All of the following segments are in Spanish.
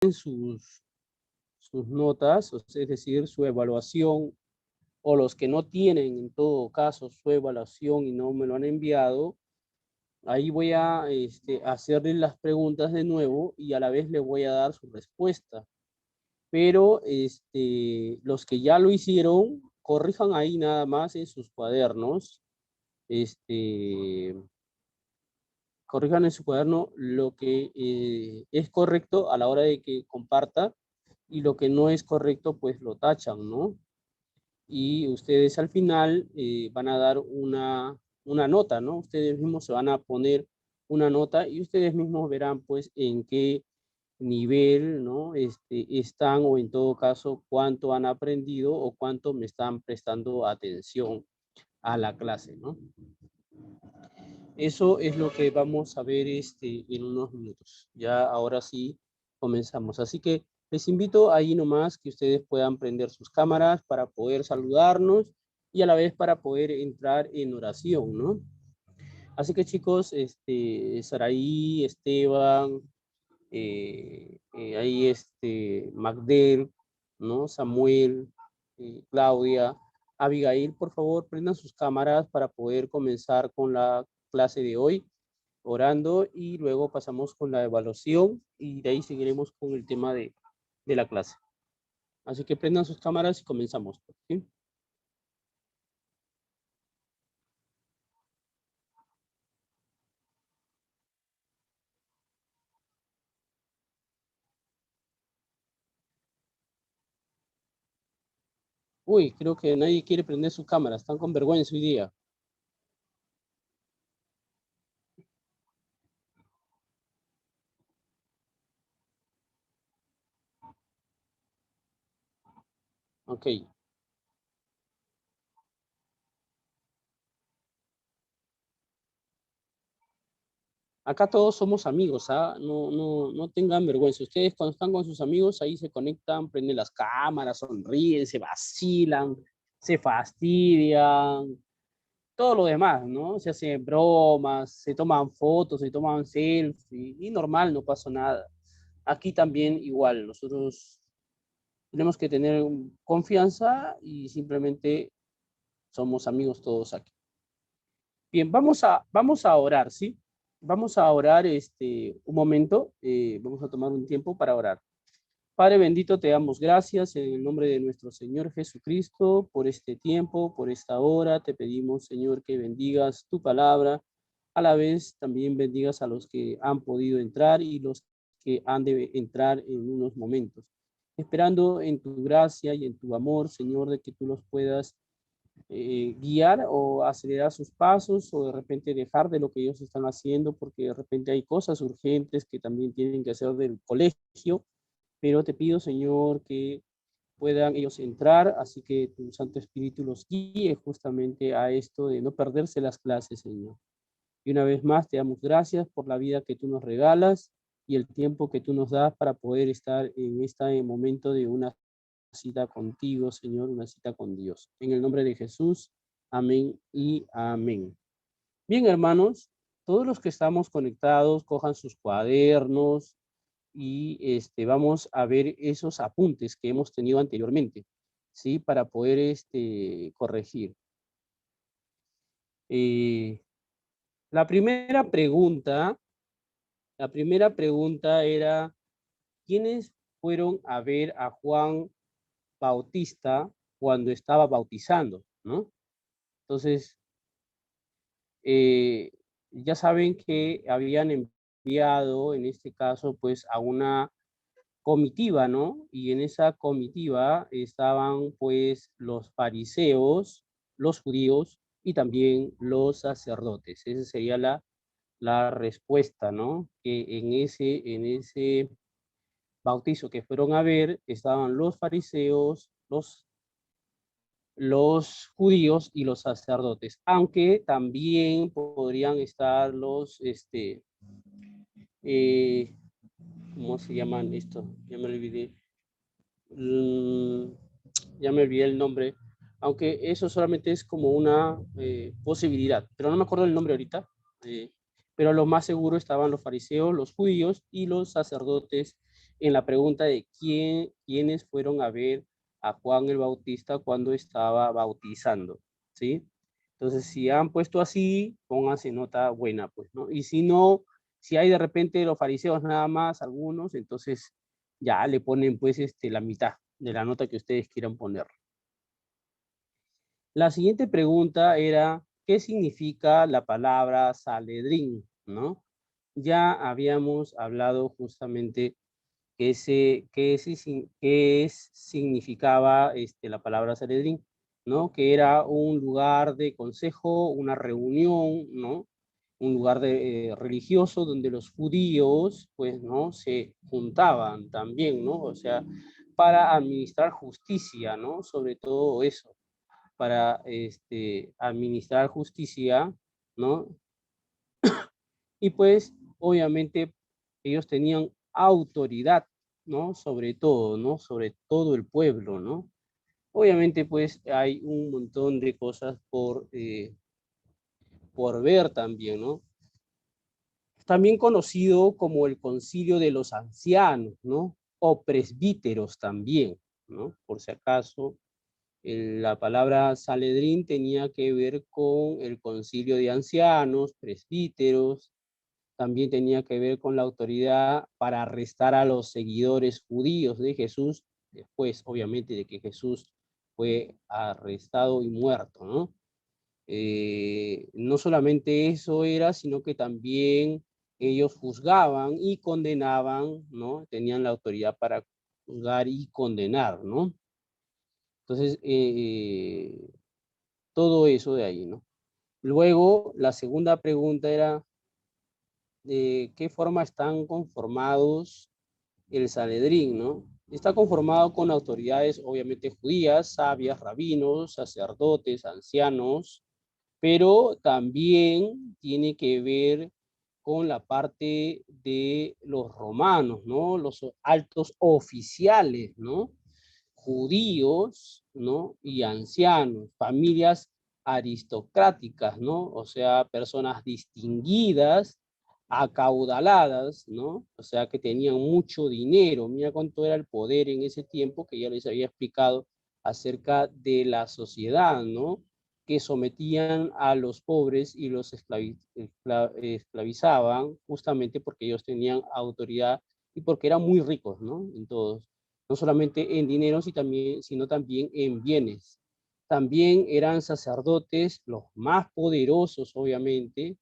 sus notas, es decir, su evaluación, o los que no tienen en todo caso su evaluación y no me lo han enviado, ahí voy a hacerles las preguntas de nuevo y a la vez le voy a dar su respuesta. Pero los que ya lo hicieron, corrijan ahí nada más en sus cuadernos. Corrijan en su cuaderno lo que es correcto a la hora de que comparta y lo que no es correcto, pues lo tachan, ¿no? Y ustedes al final van a dar una nota, ¿no? Ustedes mismos se van a poner una nota y ustedes mismos verán, pues, en qué nivel, ¿no? Están o en todo caso cuánto han aprendido o cuánto me están prestando atención a la clase, ¿no? Eso es lo que vamos a ver en unos minutos. Ya ahora sí comenzamos. Así que les invito ahí nomás que ustedes puedan prender sus cámaras para poder saludarnos y a la vez para poder entrar en oración, ¿no? Así que chicos, Saraí, Esteban, ahí Magdel, ¿no? Samuel, Claudia, Abigail, por favor, prendan sus cámaras para poder comenzar con la clase de hoy, orando, y luego pasamos con la evaluación y de ahí seguiremos con el tema de la clase. Así que prendan sus cámaras y comenzamos. ¿Sí? Uy, creo que nadie quiere prender su cámara, están con vergüenza hoy día. Ok. Acá todos somos amigos, ¿ah? No tengan vergüenza. Ustedes cuando están con sus amigos, ahí se conectan, prenden las cámaras, sonríen, se vacilan, se fastidian, todo lo demás, ¿no? Se hacen bromas, se toman fotos, se toman selfies, y normal, no pasa nada. Aquí también igual, nosotros tenemos que tener confianza y simplemente somos amigos todos aquí. Bien, vamos a orar, ¿sí? Vamos a orar un momento, vamos a tomar un tiempo para orar. Padre bendito, te damos gracias en el nombre de nuestro Señor Jesucristo por este tiempo, por esta hora. Te pedimos, Señor, que bendigas tu palabra. A la vez también bendigas a los que han podido entrar y los que han de entrar en unos momentos. Esperando en tu gracia y en tu amor, Señor, de que tú los puedas guiar o acelerar sus pasos o de repente dejar de lo que ellos están haciendo porque de repente hay cosas urgentes que también tienen que hacer del colegio, pero te pido, Señor, que puedan ellos entrar, así que tu Santo Espíritu los guíe justamente a esto de no perderse las clases, Señor. Y una vez más te damos gracias por la vida que tú nos regalas y el tiempo que tú nos das para poder estar en este momento de una cita contigo, Señor, una cita con Dios. En el nombre de Jesús, amén y amén. Bien, hermanos, todos los que estamos conectados, cojan sus cuadernos y vamos a ver esos apuntes que hemos tenido anteriormente, ¿sí? Para poder corregir. Eh, la la primera pregunta era, ¿quiénes fueron a ver a Juan Bautista cuando estaba bautizando, ¿no? Entonces, eh, ya saben que habían enviado, en este caso, pues a una comitiva, ¿no? Y en esa comitiva estaban, pues, los fariseos, los judíos y también los sacerdotes. Esa sería la respuesta, ¿no? Que en ese bautizo que fueron a ver estaban los fariseos, los judíos y los sacerdotes, aunque también podrían estar eh, ¿cómo se llaman esto? Ya me olvidé. Mm, ya me olvidé el nombre, aunque eso solamente es como una posibilidad, pero no me acuerdo el nombre ahorita, pero lo más seguro estaban los fariseos, los judíos y los sacerdotes en la pregunta de quiénes fueron a ver a Juan el Bautista cuando estaba bautizando, ¿sí? Entonces, si han puesto así, pónganse nota buena, pues, ¿no? Y si no, si hay de repente los fariseos nada más, algunos, entonces ya le ponen, pues, la mitad de la nota que ustedes quieran poner. La siguiente pregunta era, ¿qué significa la palabra Sanedrín? ¿No? Ya habíamos hablado justamente significaba la palabra Sanedrín, ¿no? Que era un lugar de consejo, una reunión, ¿no? Un lugar religioso donde los judíos, pues, ¿no? Se juntaban también, ¿no? O sea, para administrar justicia, ¿no? Sobre todo eso, para administrar justicia, ¿no? Y pues, obviamente, ellos tenían autoridad, ¿no? Sobre todo, ¿no? Sobre todo el pueblo, ¿no? Obviamente, pues, hay un montón de cosas por ver también, ¿no? También conocido como el Concilio de los Ancianos, ¿no? O presbíteros también, ¿no? Por si acaso, la palabra Sanedrín tenía que ver con el Concilio de Ancianos, presbíteros, también tenía que ver con la autoridad para arrestar a los seguidores judíos de Jesús, después, obviamente, de que Jesús fue arrestado y muerto, ¿no? No solamente eso era, sino que también ellos juzgaban y condenaban, ¿no? Tenían la autoridad para juzgar y condenar, ¿no? Entonces, todo eso de ahí, ¿no? Luego, la segunda pregunta era, ¿de qué forma están conformados el Sanedrín, ¿no? Está conformado con autoridades, obviamente, judías, sabias, rabinos, sacerdotes, ancianos, pero también tiene que ver con la parte de los romanos, ¿no? Los altos oficiales, ¿no? Judíos, ¿no? Y ancianos, familias aristocráticas, ¿no? O sea, personas distinguidas, acaudaladas, ¿no? O sea, que tenían mucho dinero. Mira cuánto era el poder en ese tiempo, que ya les había explicado acerca de la sociedad, ¿no? Que sometían a los pobres y los esclavizaban justamente porque ellos tenían autoridad y porque eran muy ricos, ¿no? En todos, no solamente en dinero, sino también en bienes. También eran sacerdotes los más poderosos, obviamente,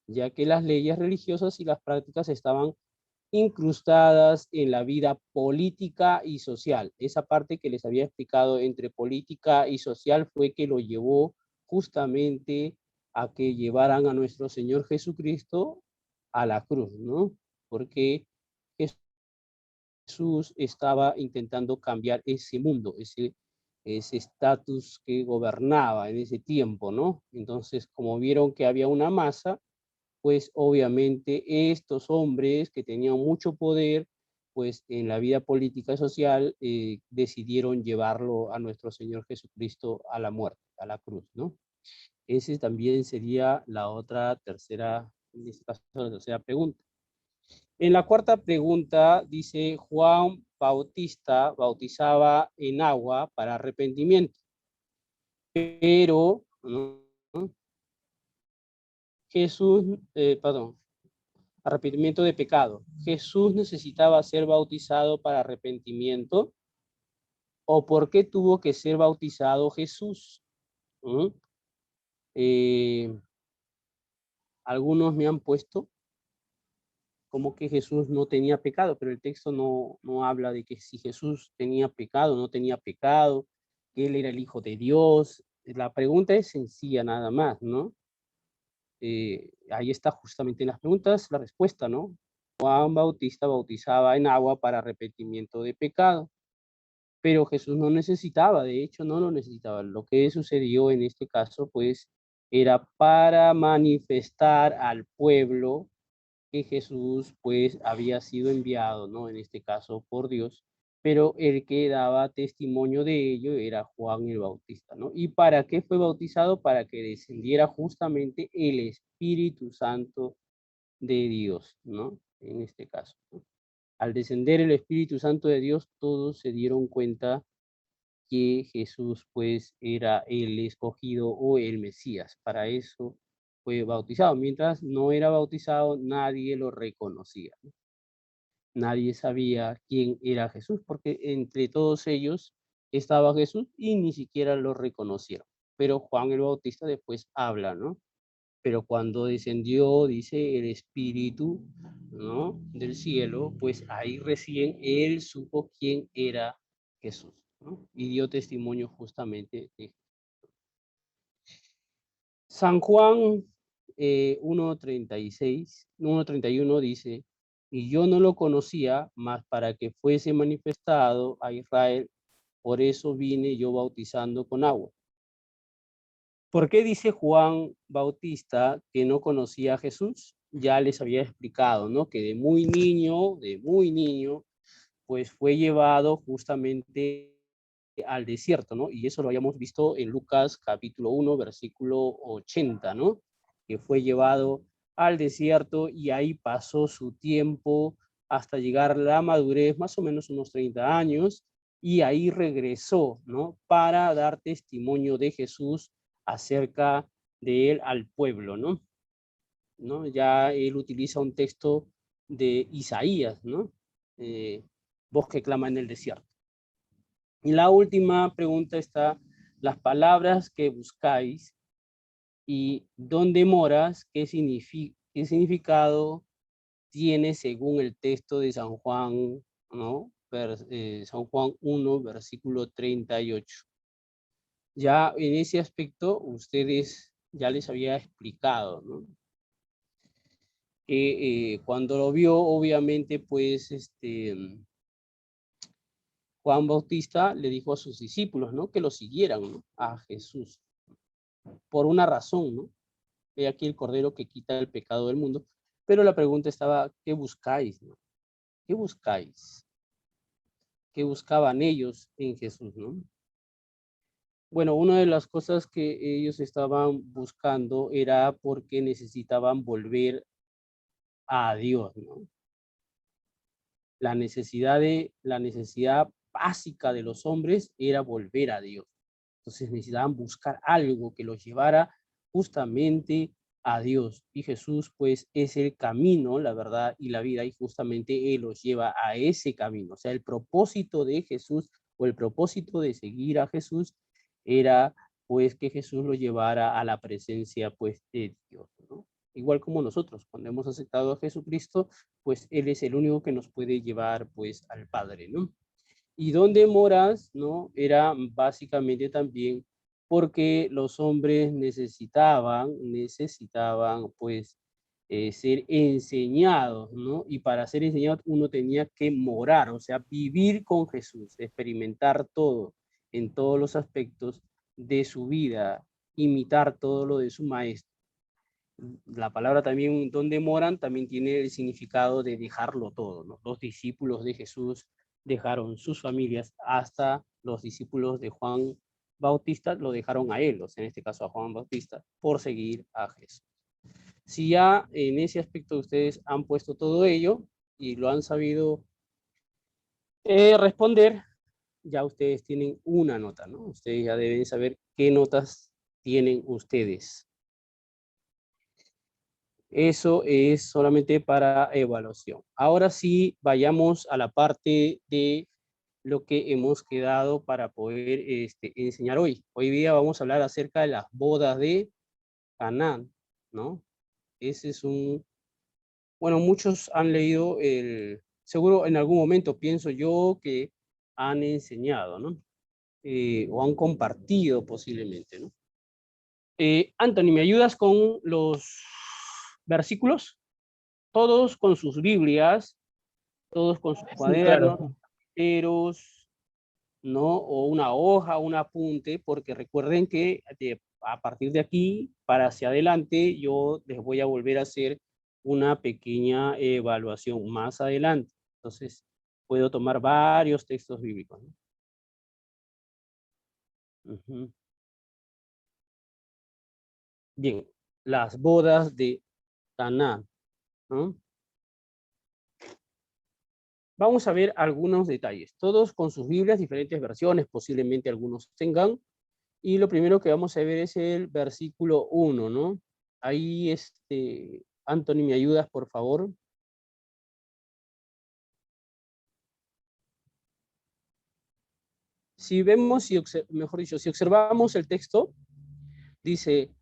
ya que las leyes religiosas y las prácticas estaban incrustadas en la vida política y social. Esa parte que les había explicado entre política y social fue que lo llevó justamente a que llevaran a nuestro Señor Jesucristo a la cruz, ¿no? Porque Jesús estaba intentando cambiar ese mundo, ese estatus que gobernaba en ese tiempo, ¿no? Entonces, como vieron que había una masa, pues obviamente estos hombres que tenían mucho poder, pues en la vida política y social, decidieron llevarlo a nuestro Señor Jesucristo a la muerte, a la cruz, ¿no? Ese también sería la otra tercera, en este caso, la tercera pregunta. En la cuarta pregunta dice, Juan Bautista bautizaba en agua para arrepentimiento, pero ¿no? Jesús, perdón, arrepentimiento de pecado. ¿Jesús necesitaba ser bautizado para arrepentimiento? ¿O por qué tuvo que ser bautizado Jesús? ¿Mm? Eh, algunos me han puesto como que Jesús no tenía pecado, pero el texto no habla de que si Jesús tenía pecado o no tenía pecado, que él era el Hijo de Dios. La pregunta es sencilla nada más, ¿no? Ahí está justamente en las preguntas la respuesta, ¿no? Juan Bautista bautizaba en agua para arrepentimiento de pecado, pero Jesús no necesitaba, de hecho no lo necesitaba. Lo que sucedió en este caso, pues, era para manifestar al pueblo que Jesús, pues, había sido enviado, ¿no? En este caso por Dios, pero el que daba testimonio de ello era Juan el Bautista, ¿no? ¿Y para qué fue bautizado? Para que descendiera justamente el Espíritu Santo de Dios, ¿no? En este caso, ¿no? Al descender el Espíritu Santo de Dios, todos se dieron cuenta que Jesús pues era el escogido o el Mesías. Para eso fue bautizado. Mientras no era bautizado, nadie lo reconocía, ¿no? Nadie sabía quién era Jesús, porque entre todos ellos estaba Jesús y ni siquiera lo reconocieron. Pero Juan el Bautista después habla, ¿no? Pero cuando descendió, dice, el Espíritu, ¿no? Del cielo, pues ahí recién él supo quién era Jesús, ¿no? Y dio testimonio justamente de San Juan 1:36, 1:31 dice, y yo no lo conocía, mas para que fuese manifestado a Israel, por eso vine yo bautizando con agua. ¿Por qué dice Juan Bautista que no conocía a Jesús? Ya les había explicado, ¿no? Que de muy niño, pues fue llevado justamente al desierto, ¿no? Y eso lo habíamos visto en Lucas capítulo 1, versículo 80, ¿no? Que fue llevado al desierto y ahí pasó su tiempo hasta llegar a la madurez, más o menos unos 30 años, y ahí regresó, ¿no? Para dar testimonio de Jesús acerca de él al pueblo, ¿no? ¿No? Ya él utiliza un texto de Isaías, ¿no? Voz que clama en el desierto. Y la última pregunta está, las palabras que buscáis y dónde moras, qué significado tiene según el texto de San Juan, ¿no? San Juan 1, versículo 38. Ya en ese aspecto, ustedes ya les había explicado, ¿no? Que cuando lo vio, obviamente, pues, Juan Bautista le dijo a sus discípulos, ¿no? Que lo siguieran, ¿no? A Jesús, por una razón, ¿no? He aquí el Cordero que quita el pecado del mundo. Pero la pregunta estaba, ¿qué buscáis, no? ¿Qué buscáis? ¿Qué buscaban ellos en Jesús, no? Bueno, una de las cosas que ellos estaban buscando era porque necesitaban volver a Dios, ¿no? La necesidad básica de los hombres era volver a Dios. Entonces necesitaban buscar algo que los llevara justamente a Dios. Y Jesús, pues, es el camino, la verdad y la vida, y justamente Él los lleva a ese camino. O sea, el propósito de Jesús o el propósito de seguir a Jesús era, pues, que Jesús lo llevara a la presencia, pues, de Dios, ¿no? Igual como nosotros, cuando hemos aceptado a Jesucristo, pues Él es el único que nos puede llevar, pues, al Padre, ¿no? Y dónde moras, ¿no? Era básicamente también porque los hombres necesitaban pues ser enseñados, ¿no? Y para ser enseñado uno tenía que morar, o sea, vivir con Jesús, experimentar todo en todos los aspectos de su vida, imitar todo lo de su maestro. La palabra también, donde moran, también tiene el significado de dejarlo todo, ¿no? Los discípulos de Jesús dejaron sus familias, hasta los discípulos de Juan Bautista lo dejaron a él, o sea, en este caso a Juan Bautista, por seguir a Jesús. Si ya en ese aspecto ustedes han puesto todo ello y lo han sabido responder, ya ustedes tienen una nota, ¿no? Ustedes ya deben saber qué notas tienen ustedes. Eso es solamente para evaluación. Ahora sí, vayamos a la parte de lo que hemos quedado para poder enseñar hoy. Hoy día vamos a hablar acerca de las bodas de Canaán, ¿no? Ese es bueno, muchos han leído seguro en algún momento pienso yo que han enseñado, ¿no? O han compartido posiblemente, ¿no? Anthony, ¿me ayudas con los versículos? Todos con sus Biblias, todos con sus Sí, claro. cuadernos, enteros, ¿no? O una hoja, un apunte, porque recuerden que a partir de aquí para hacia adelante yo les voy a volver a hacer una pequeña evaluación más adelante. Entonces, puedo tomar varios textos bíblicos, ¿no? Ujú. Bien, las bodas de Caná, ¿no? Vamos a ver algunos detalles, todos con sus Biblias, diferentes versiones, posiblemente algunos tengan. Y lo primero que vamos a ver es el versículo 1, ¿no? Ahí, Anthony, ¿me ayudas, por favor? Si vemos, mejor dicho, si observamos el texto, dice,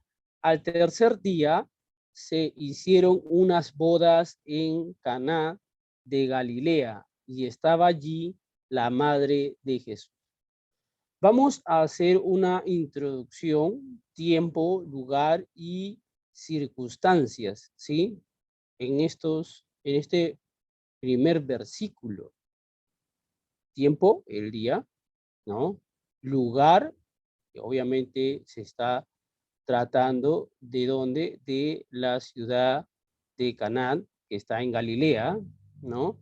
al tercer día se hicieron unas bodas en Caná de Galilea y estaba allí la madre de Jesús. Vamos a hacer una introducción, tiempo, lugar y circunstancias, ¿sí? En este primer versículo. Tiempo, el día, ¿no? Lugar, que obviamente se está tratando de dónde, de la ciudad de Canaán, que está en Galilea, ¿no?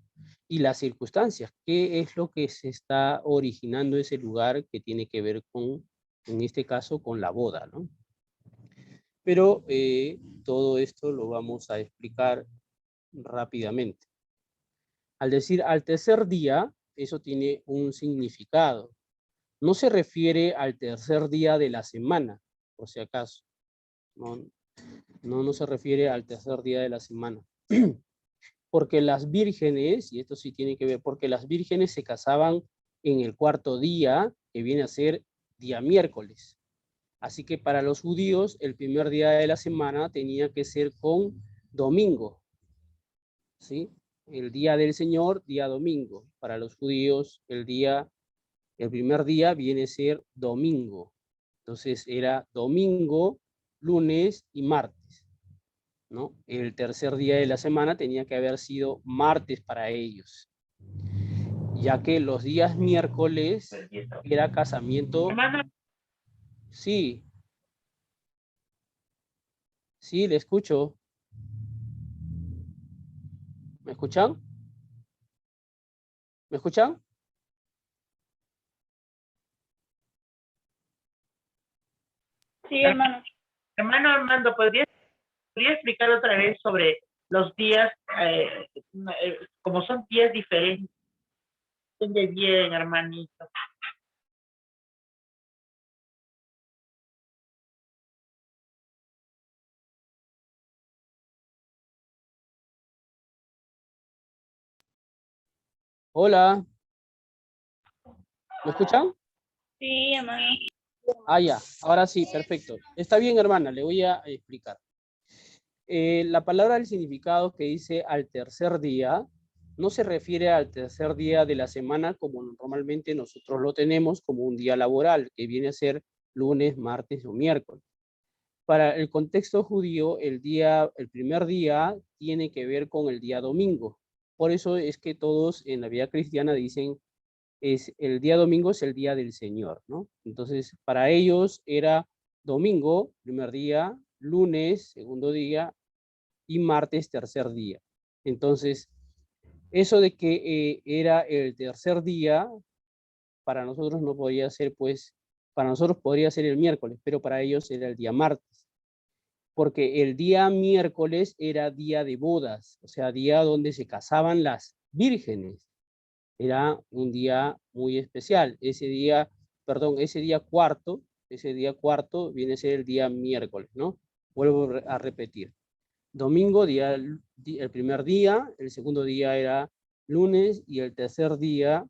Y las circunstancias, qué es lo que se está originando ese lugar que tiene que ver con, en este caso, con la boda, ¿no? Pero todo esto lo vamos a explicar rápidamente. Al decir al tercer día, eso tiene un significado. No se refiere al tercer día de la semana, por si acaso. No se refiere al tercer día de la semana. Porque las vírgenes, y esto sí tiene que ver, porque las vírgenes se casaban en el cuarto día, que viene a ser día miércoles. Así que para los judíos, el primer día de la semana tenía que ser con domingo, ¿sí? El día del Señor, día domingo. Para los judíos, el primer día viene a ser domingo. Entonces era domingo, lunes y martes, ¿no? El tercer día de la semana tenía que haber sido martes para ellos, ya que los días miércoles era casamiento. Hermano, Sí, sí, le escucho. ¿Me escuchan? ¿Me escuchan? Sí, hermano. hermano Armando, ¿podría explicar otra vez sobre los días, como son días diferentes? Entiende bien, hermanito. Hola, ¿me escuchan? Sí, hermano. Ah, ya, ahora sí, perfecto. Está bien, hermana, le voy a explicar. La palabra del significado que dice al tercer día no se refiere al tercer día de la semana como normalmente nosotros lo tenemos como un día laboral, que viene a ser lunes, martes o miércoles. Para el contexto judío, el primer día tiene que ver con el día domingo. Por eso es que todos en la vida cristiana dicen el día domingo es el día del Señor, ¿no? Entonces, para ellos era domingo, primer día, lunes, segundo día, y martes, tercer día. Entonces, eso de que era el tercer día, para nosotros no podía ser, pues, para nosotros podría ser el miércoles, pero para ellos era el día martes, porque el día miércoles era día de bodas, o sea, día donde se casaban las vírgenes. Era un día muy especial. Ese día cuarto viene a ser el día miércoles, ¿no? Vuelvo a repetir. Domingo, el primer día, el segundo día era lunes y el tercer día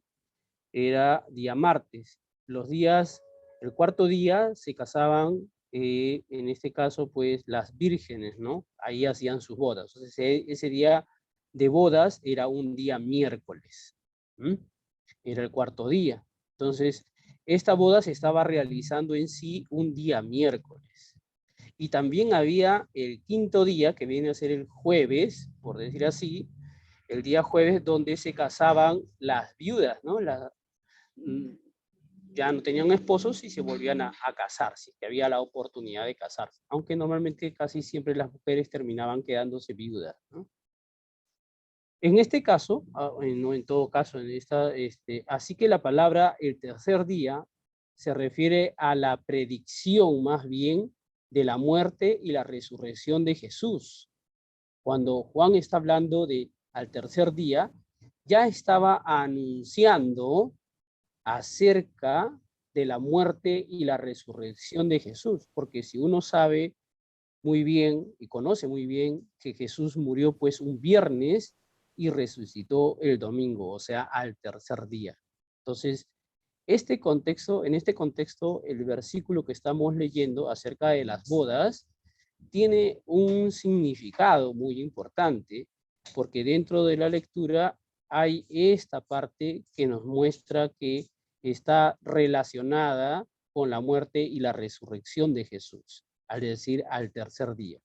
era día martes. El cuarto día se casaban, en este caso, pues las vírgenes, ¿no? Ahí hacían sus bodas. Entonces, ese día de bodas era un día miércoles. ¿Mm? Era el cuarto día. Entonces, esta boda se estaba realizando en sí un día miércoles. Y también había el quinto día, que viene a ser el jueves, por decir así, el día jueves donde se casaban las viudas, ¿no? Ya no tenían esposos y se volvían a casarse, que había la oportunidad de casarse, aunque normalmente casi siempre las mujeres terminaban quedándose viudas, ¿no? En este caso, no en todo caso, así que la palabra el tercer día se refiere a la predicción más bien de la muerte y la resurrección de Jesús. Cuando Juan está hablando de al tercer día, ya estaba anunciando acerca de la muerte y la resurrección de Jesús, porque si uno sabe muy bien y conoce muy bien que Jesús murió pues un viernes y resucitó el domingo, o sea, al tercer día. Entonces, en este contexto, el versículo que estamos leyendo acerca de las bodas tiene un significado muy importante, porque dentro de la lectura hay esta parte que nos muestra que está relacionada con la muerte y la resurrección de Jesús, al decir al tercer día.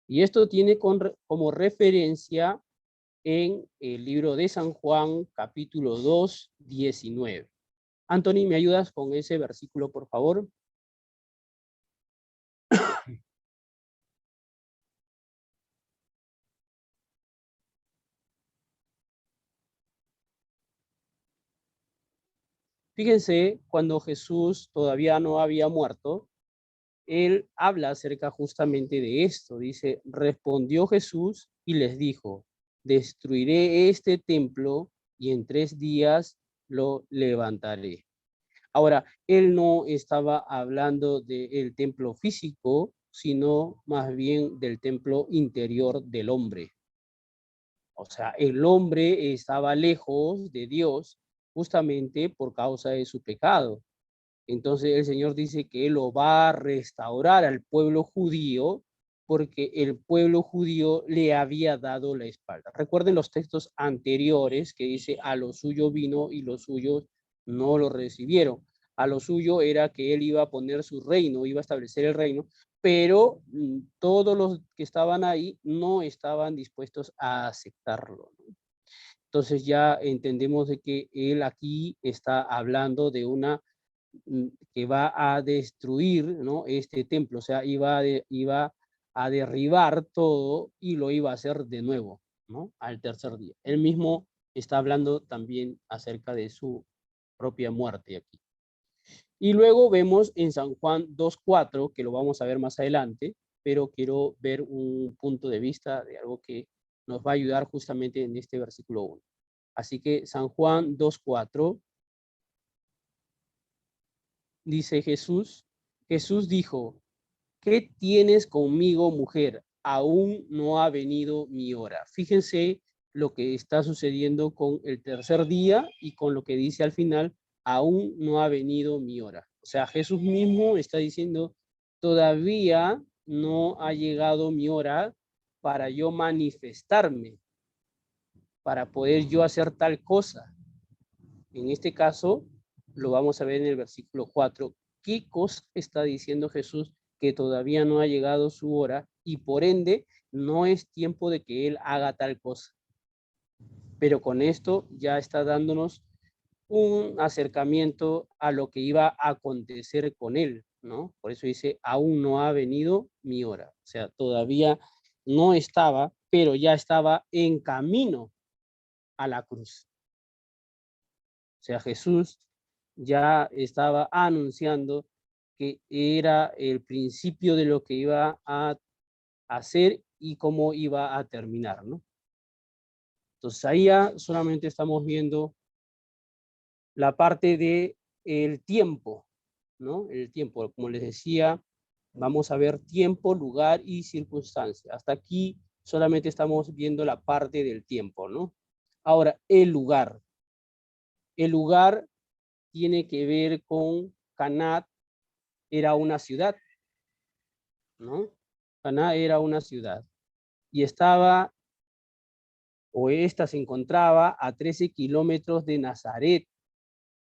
Y esto tiene como referencia en el libro de San Juan, capítulo 2, 19. Anthony, ¿me ayudas con ese versículo, por favor? Fíjense, cuando Jesús todavía no había muerto, él habla acerca justamente de esto. Dice, respondió Jesús y les dijo, destruiré este templo y en 3 días lo levantaré. Ahora, él no estaba hablando del templo físico, sino más bien del templo interior del hombre. O sea, el hombre estaba lejos de Dios justamente por causa de su pecado. Entonces el Señor dice que Él lo va a restaurar al pueblo judío porque el pueblo judío le había dado la espalda. Recuerden los textos anteriores que dice, a lo suyo vino y los suyos no lo recibieron. A lo suyo era que Él iba a poner su reino, iba a establecer el reino, pero todos los que estaban ahí no estaban dispuestos a aceptarlo, ¿no? Entonces ya entendemos de que Él aquí está hablando de una que va a destruir, ¿no?, este templo, o sea, iba a derribar todo y lo iba a hacer de nuevo, ¿no?, al tercer día. Él mismo está hablando también acerca de su propia muerte aquí. Y luego vemos en San Juan 2:4, que lo vamos a ver más adelante, pero quiero ver un punto de vista de algo que nos va a ayudar justamente en este versículo 1. Así que San Juan 2:4 dice Jesús, Jesús dijo, ¿qué tienes conmigo, mujer? Aún no ha venido mi hora. Fíjense lo que está sucediendo con el tercer día y con lo que dice al final, aún no ha venido mi hora. O sea, Jesús mismo está diciendo, todavía no ha llegado mi hora para yo manifestarme, para poder yo hacer tal cosa. En este caso, lo vamos a ver en el versículo 4. ¿Qué cosa está diciendo Jesús? Que todavía no ha llegado su hora y por ende no es tiempo de que Él haga tal cosa. Pero con esto ya está dándonos un acercamiento a lo que iba a acontecer con Él, ¿no? Por eso dice, aún no ha venido mi hora. O sea, todavía no estaba, pero ya estaba en camino a la cruz. O sea, Jesús ya estaba anunciando que era el principio de lo que iba a hacer y cómo iba a terminar, ¿no? Entonces ahí ya solamente estamos viendo la parte de el tiempo, ¿no? El tiempo, como les decía, vamos a ver tiempo, lugar y circunstancia. Hasta aquí solamente estamos viendo la parte del tiempo, ¿no? Ahora, el lugar. El lugar tiene que ver con Caná, era una ciudad, ¿no? Caná era una ciudad y estaba, o esta se encontraba a 13 kilómetros de Nazaret.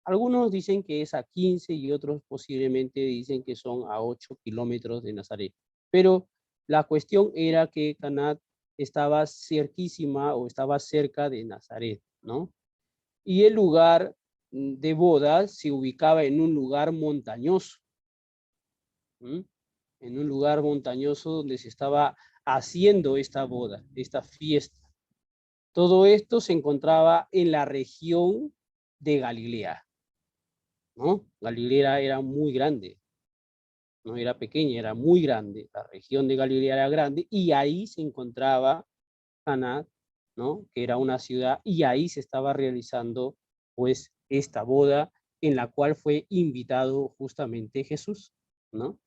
Algunos dicen que es a 15 y otros posiblemente dicen que son a 8 kilómetros de Nazaret. Pero la cuestión era que Caná estaba cerquísima o estaba cerca de Nazaret, ¿no? Y el lugar de bodas se ubicaba en un lugar montañoso. En un lugar montañoso donde se estaba haciendo esta boda, esta fiesta. Todo esto se encontraba en la región de Galilea, ¿no? Galilea era muy grande, no era pequeña, era muy grande. La región de Galilea era grande y ahí se encontraba Caná ¿no? Que era una ciudad, y ahí se estaba realizando, pues, esta boda en la cual fue invitado justamente Jesús, ¿no?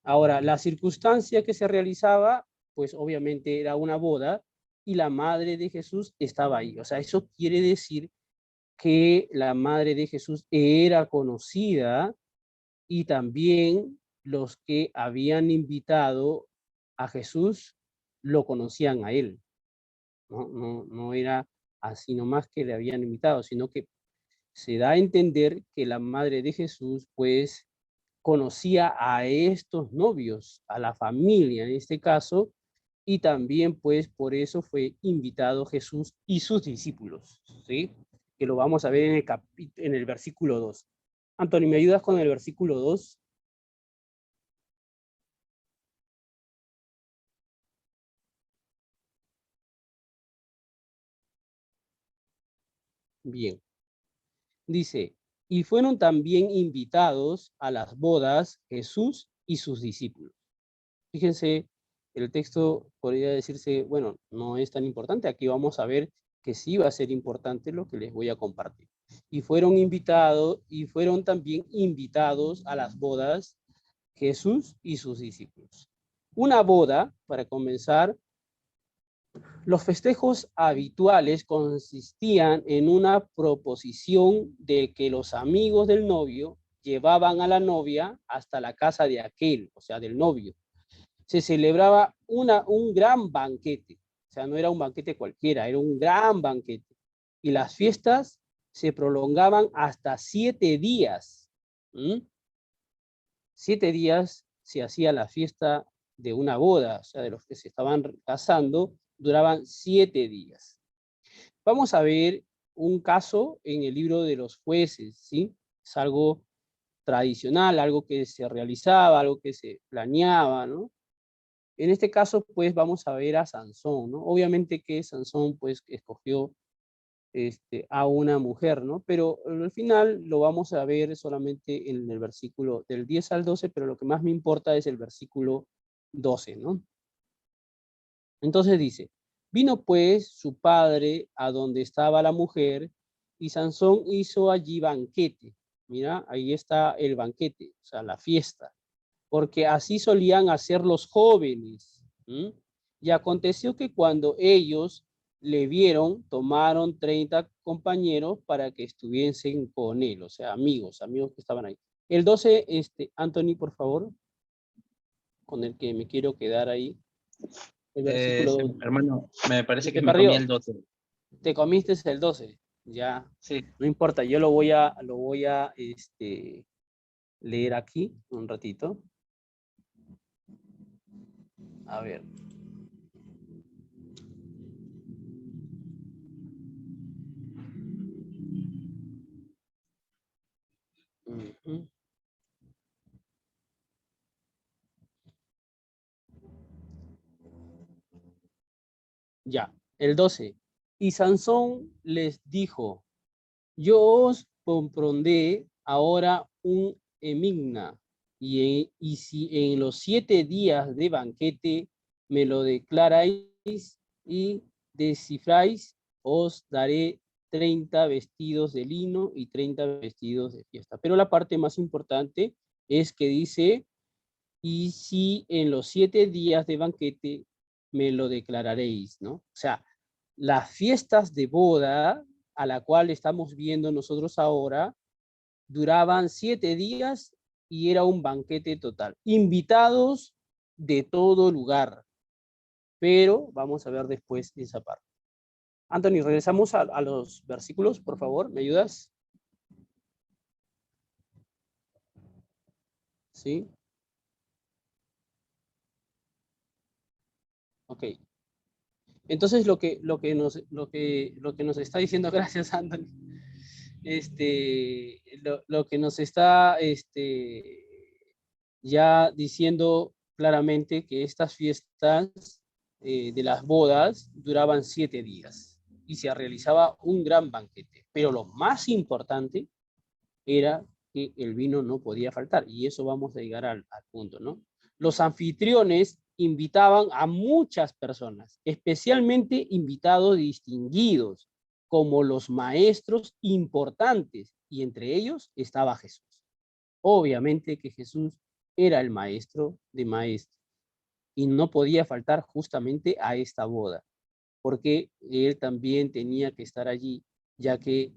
Ahora, la circunstancia que se realizaba, pues obviamente era una boda y la madre de Jesús estaba ahí. O sea, eso quiere decir que la madre de Jesús era conocida y también los que habían invitado a Jesús lo conocían a él. No era así nomás que le habían invitado, sino que se da a entender que la madre de Jesús, pues, conocía a estos novios, a la familia en este caso, y también, pues, por eso fue invitado Jesús y sus discípulos, ¿sí? Que lo vamos a ver en el versículo 2. Anthony, ¿me ayudas con el versículo 2? Bien. Dice, y fueron también invitados a las bodas Jesús y sus discípulos. Fíjense, el texto podría decirse, bueno, no es tan importante. Aquí vamos a ver que sí va a ser importante lo que les voy a compartir. Y fueron también invitados a las bodas Jesús y sus discípulos. Una boda, para comenzar, los festejos habituales consistían en una proposición de que los amigos del novio llevaban a la novia hasta la casa de aquel, o sea, del novio. Se celebraba un gran banquete, o sea, no era un banquete cualquiera, era un gran banquete. Y las fiestas se prolongaban hasta 7 días. 7 días se hacía la fiesta de una boda, o sea, de los que se estaban casando, duraban 7 días. Vamos a ver un caso en el libro de los jueces, ¿sí? Es algo tradicional, algo que se realizaba, algo que se planeaba, ¿no? En este caso, pues, vamos a ver a Sansón, ¿no? Obviamente que Sansón, pues, escogió a una mujer, ¿no? Pero al final lo vamos a ver solamente en el versículo del 10 al 12, pero lo que más me importa es el versículo 12, ¿no? Entonces dice, vino pues su padre a donde estaba la mujer y Sansón hizo allí banquete. Mira, ahí está el banquete, o sea, la fiesta, porque así solían hacer los jóvenes. Y aconteció que cuando ellos le vieron, tomaron 30 compañeros para que estuviesen con él, o sea, amigos que estaban ahí. El 12, Anthony, por favor, con el que me quiero quedar ahí. El versículo 12. Hermano, me parece que ¿Se me comí perdió? el 12. Te comiste el 12, ya. Sí. No importa, yo lo voy a leer aquí un ratito. A ver. Ya, el 12. Y Sansón les dijo, yo os compondré ahora un enigma, y si en los 7 días de banquete me lo declaráis y descifráis, os daré 30 vestidos de lino y 30 vestidos de fiesta. Pero la parte más importante es que dice, y si en los 7 días de banquete me lo declararéis, ¿no? O sea, las fiestas de boda a la cual estamos viendo nosotros ahora duraban 7 días y era un banquete total. Invitados de todo lugar. Pero vamos a ver después esa parte. Anthony, regresamos a los versículos, por favor, ¿me ayudas? ¿Sí? Ok. Entonces lo que nos está diciendo, gracias Anthony, lo que nos está ya diciendo claramente que estas fiestas de las bodas duraban 7 días y se realizaba un gran banquete. Pero lo más importante era que el vino no podía faltar, y eso vamos a llegar al punto, ¿no? Los anfitriones invitaban a muchas personas, especialmente invitados distinguidos, como los maestros importantes, y entre ellos estaba Jesús. Obviamente que Jesús era el maestro de maestros y no podía faltar justamente a esta boda, porque él también tenía que estar allí, ya que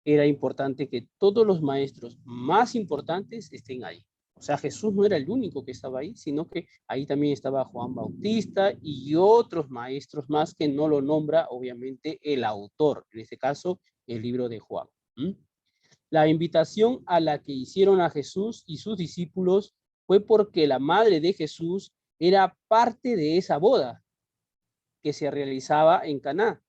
era importante que todos los maestros más importantes estén ahí. O sea, Jesús no era el único que estaba ahí, sino que ahí también estaba Juan Bautista y otros maestros más que no lo nombra, obviamente, el autor, en este caso, el libro de Juan. La invitación a la que hicieron a Jesús y sus discípulos fue porque la madre de Jesús era parte de esa boda que se realizaba en Caná.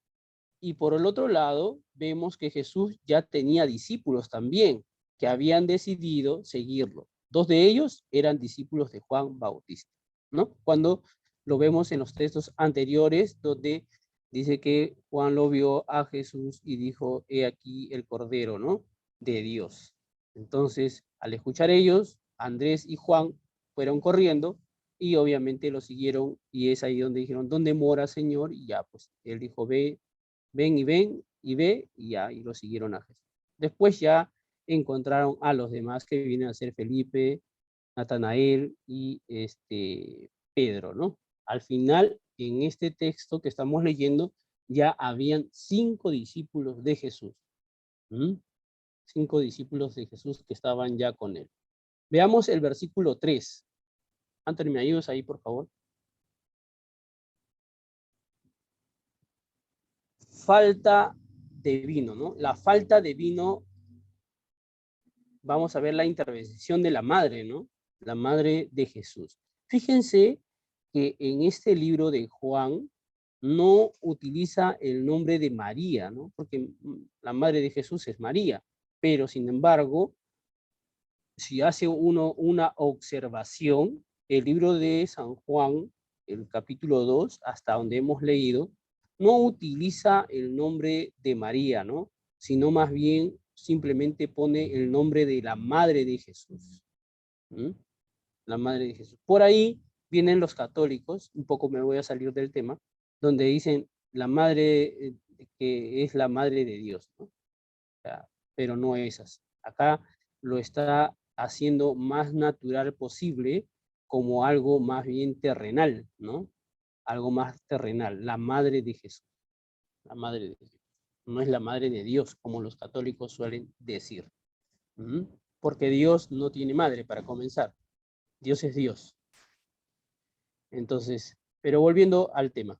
Y por el otro lado, vemos que Jesús ya tenía discípulos también, que habían decidido seguirlo. 2 de ellos eran discípulos de Juan Bautista, ¿no? Cuando lo vemos en los textos anteriores, donde dice que Juan lo vio a Jesús y dijo, he aquí el Cordero, ¿no? De Dios. Entonces, al escuchar ellos, Andrés y Juan fueron corriendo y obviamente lo siguieron, y es ahí donde dijeron, ¿dónde mora, Señor? Y ya, pues, él dijo, ven y ve, y ya, y lo siguieron a Jesús. Después ya encontraron a los demás que vienen a ser Felipe, Natanael y Pedro, ¿no? Al final, en este texto que estamos leyendo, ya habían 5 discípulos de Jesús. 5 discípulos de Jesús que estaban ya con él. Veamos el versículo 3. Anthony, ¿me ayudas ahí, por favor? Falta de vino, ¿no? La falta de vino, vamos a ver la intervención de la madre, ¿no? La madre de Jesús. Fíjense que en este libro de Juan no utiliza el nombre de María, ¿no? Porque la madre de Jesús es María, pero sin embargo, si hace uno una observación, el libro de San Juan, el capítulo 2, hasta donde hemos leído, no utiliza el nombre de María, ¿no? Sino más bien simplemente pone el nombre de la madre de Jesús. La madre de Jesús. Por ahí vienen los católicos, un poco me voy a salir del tema, donde dicen la madre, que es la madre de Dios, ¿no? O sea, pero no es así. Acá lo está haciendo más natural posible, como algo más bien terrenal, ¿no? Algo más terrenal, la madre de Jesús. La madre de Jesús. No es la madre de Dios, como los católicos suelen decir. Porque Dios no tiene madre, para comenzar. Dios es Dios. Entonces, pero volviendo al tema.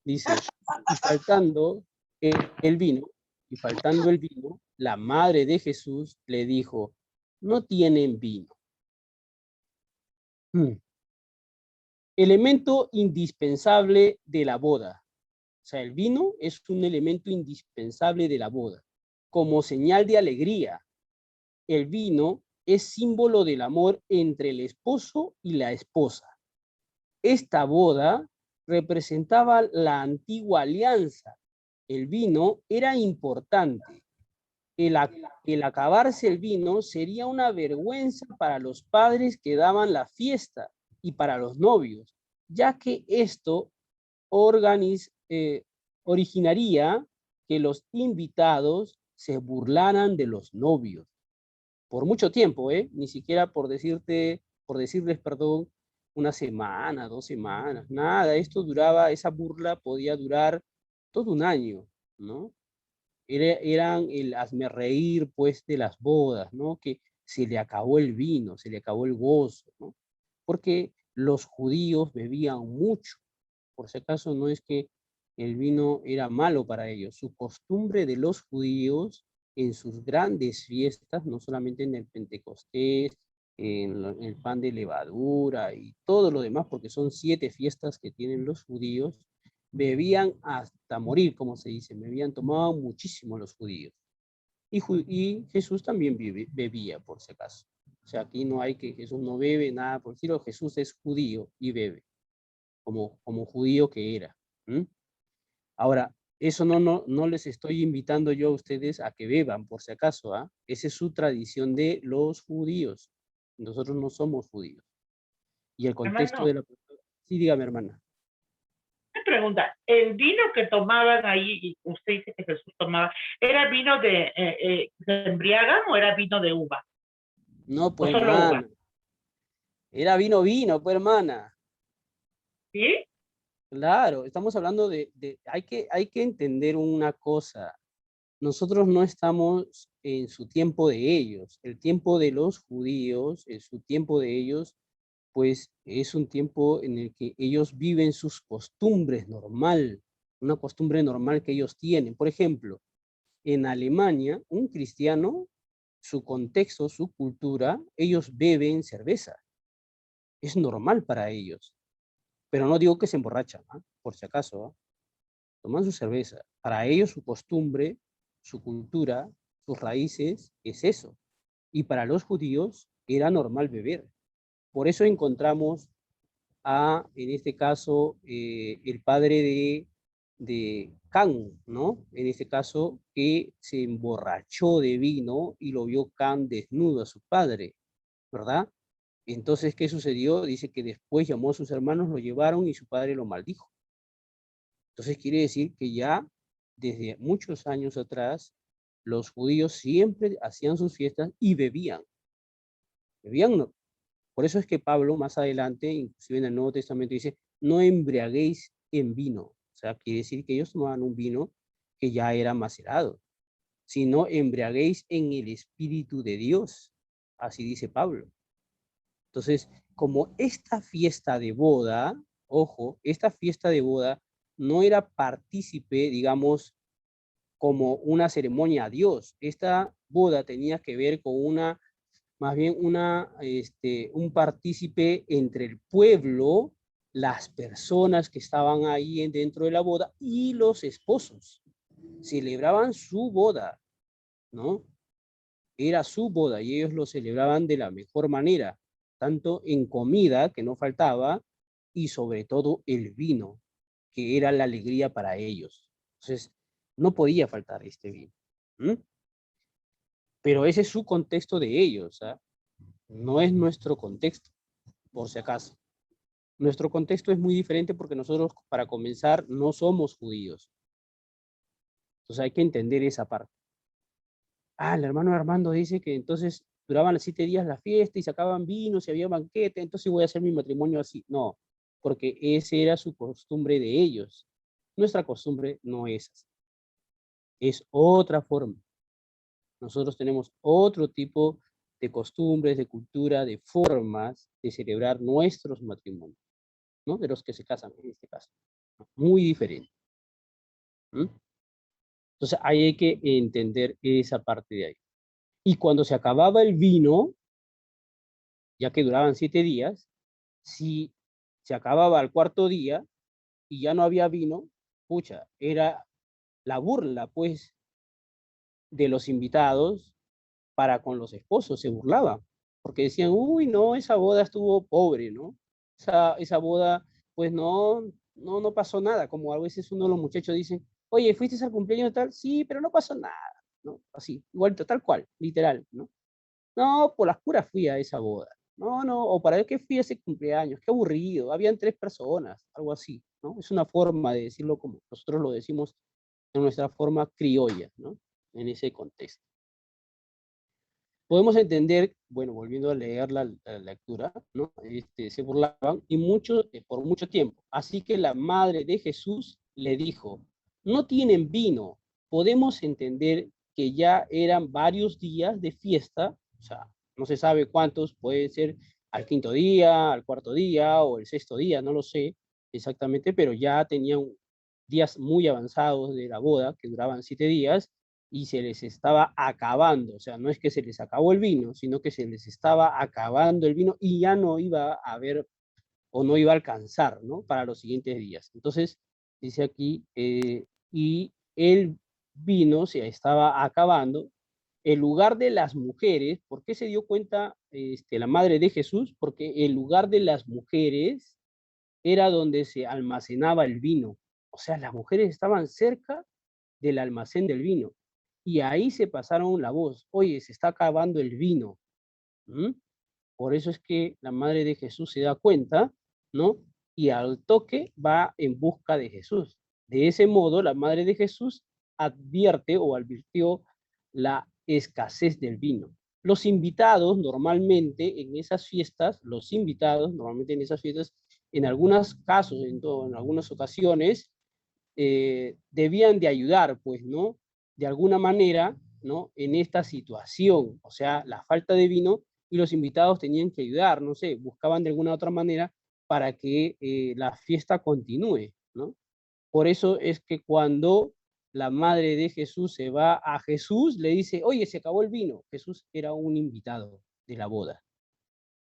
Dice, y faltando el vino, la madre de Jesús le dijo, no tienen vino. Elemento indispensable de la boda. O sea, el vino es un elemento indispensable de la boda, como señal de alegría. El vino es símbolo del amor entre el esposo y la esposa. Esta boda representaba la antigua alianza. El vino era importante. El acabarse el vino sería una vergüenza para los padres que daban la fiesta y para los novios, ya que esto originaría que los invitados se burlaran de los novios. Por mucho tiempo, ni siquiera por decirles, perdón, una semana, 2 semanas, nada. Esto duraba, esa burla podía durar todo un año, ¿no? Eran el hazmerreír, pues, de las bodas, ¿no? Que se le acabó el vino, se le acabó el gozo, ¿no? Porque los judíos bebían mucho. Por si acaso, no es que el vino era malo para ellos. Su costumbre de los judíos en sus grandes fiestas, no solamente en el Pentecostés, en el pan de levadura y todo lo demás, porque son 7 fiestas que tienen los judíos, bebían hasta morir, como se dice, tomaban muchísimo los judíos. Y Jesús también bebía, por si acaso. O sea, aquí no hay que Jesús no bebe, nada por decirlo. Jesús es judío y bebe, como judío que era. Ahora, eso no les estoy invitando yo a ustedes a que beban, por si acaso, ¿ah? Esa es su tradición de los judíos. Nosotros no somos judíos. Y el contexto Hermano, de la... Sí, dígame, hermana. Una pregunta, ¿el vino que tomaban ahí, y usted dice que Jesús tomaba, era vino de embriagan o era vino de uva? No, ¿O pues, solo uva? hermana. Era vino, pues, hermana. ¿Sí? Claro, estamos hablando hay que entender una cosa. Nosotros no estamos en su tiempo de ellos. El tiempo de los judíos, en su tiempo de ellos, pues es un tiempo en el que ellos viven sus costumbres normal, una costumbre normal que ellos tienen. Por ejemplo, en Alemania, un cristiano, su contexto, su cultura, ellos beben cerveza. Es normal para ellos. Pero no digo que se emborrachan, ¿ah? Por si acaso, ¿ah? Toman su cerveza. Para ellos su costumbre, su cultura, sus raíces es eso. Y para los judíos era normal beber. Por eso encontramos en este caso, el padre de Can, ¿no? En este caso, que se emborrachó de vino y lo vio Can desnudo a su padre, ¿verdad? Entonces, ¿qué sucedió? Dice que después llamó a sus hermanos, lo llevaron y su padre lo maldijo. Entonces quiere decir que ya desde muchos años atrás, los judíos siempre hacían sus fiestas y bebían. Bebían, no. Por eso es que Pablo más adelante, inclusive en el Nuevo Testamento, dice, no embriaguéis en vino. O sea, quiere decir que ellos tomaban un vino que ya era macerado, sino embriaguéis en el Espíritu de Dios. Así dice Pablo. Entonces, como esta fiesta de boda, ojo, esta fiesta de boda no era partícipe, digamos, como una ceremonia a Dios. Esta boda tenía que ver con más bien un partícipe entre el pueblo, las personas que estaban ahí dentro de la boda y los esposos. Celebraban su boda, ¿no? Era su boda y ellos lo celebraban de la mejor manera, tanto en comida, que no faltaba, y sobre todo el vino, que era la alegría para ellos. Entonces, no podía faltar este vino. ¿Mm? Pero ese es su contexto de ellos, ¿ah? No es nuestro contexto, por si acaso. Nuestro contexto es muy diferente porque nosotros, para comenzar, no somos judíos. Entonces hay que entender esa parte. El hermano Armando dice que entonces duraban 7 días la fiesta y sacaban vinos y había banquete, entonces voy a hacer mi matrimonio así. No, porque esa era su costumbre de ellos. Nuestra costumbre no es así. Es otra forma. Nosotros tenemos otro tipo de costumbres, de cultura, de formas de celebrar nuestros matrimonios, ¿no? De los que se casan en este caso. Muy diferente. ¿Mm? Entonces ahí hay que entender esa parte de ahí. Y cuando se acababa el vino, ya que duraban 7 días, si se acababa al cuarto día y ya no había vino, pucha, era la burla, pues, de los invitados para con los esposos, se burlaban, porque decían, uy, no, esa boda estuvo pobre, ¿no? Esa boda, pues no pasó nada, como a veces uno de los muchachos dicen, oye, ¿fuiste al cumpleaños tal? Sí, pero no pasó nada, ¿no? Así, igual, tal cual, literal, ¿no? No, por las puras fui a esa boda. No, o para qué fui a ese cumpleaños, qué aburrido, habían 3 personas, algo así, ¿no? Es una forma de decirlo como nosotros lo decimos en nuestra forma criolla, ¿no? En ese contexto. Podemos entender, bueno, volviendo a leer la lectura, ¿no? Se burlaban y por mucho tiempo. Así que la madre de Jesús le dijo, no tienen vino. Podemos entender que ya eran varios días de fiesta, o sea, no se sabe cuántos, puede ser al 5.º día, al 4.º día o el 6.º día, no lo sé exactamente, pero ya tenían días muy avanzados de la boda, que duraban 7 días, y se les estaba acabando, o sea, no es que se les acabó el vino, sino que se les estaba acabando el vino y ya no iba a haber o no iba a alcanzar, ¿no? Para los siguientes días. Entonces, dice aquí, y el vino se estaba acabando. El lugar de las mujeres, ¿por qué se dio cuenta la madre de Jesús? Porque el lugar de las mujeres era donde se almacenaba el vino. O sea, las mujeres estaban cerca del almacén del vino. Y ahí se pasaron la voz, oye, se está acabando el vino. ¿Mm? Por eso es que la madre de Jesús se da cuenta, ¿no? y al toque va en busca de Jesús. De ese modo, la madre de Jesús advierte o advirtió la escasez del vino. Los invitados normalmente en esas fiestas, en algunos casos, en algunas ocasiones, debían de ayudar, pues, ¿no? De alguna manera, ¿no? En esta situación, o sea, la falta de vino, y los invitados tenían que ayudar, no sé, buscaban de alguna otra manera para que la fiesta continúe, ¿no? Por eso es que cuando la madre de Jesús se va a Jesús, le dice, oye, se acabó el vino. Jesús era un invitado de la boda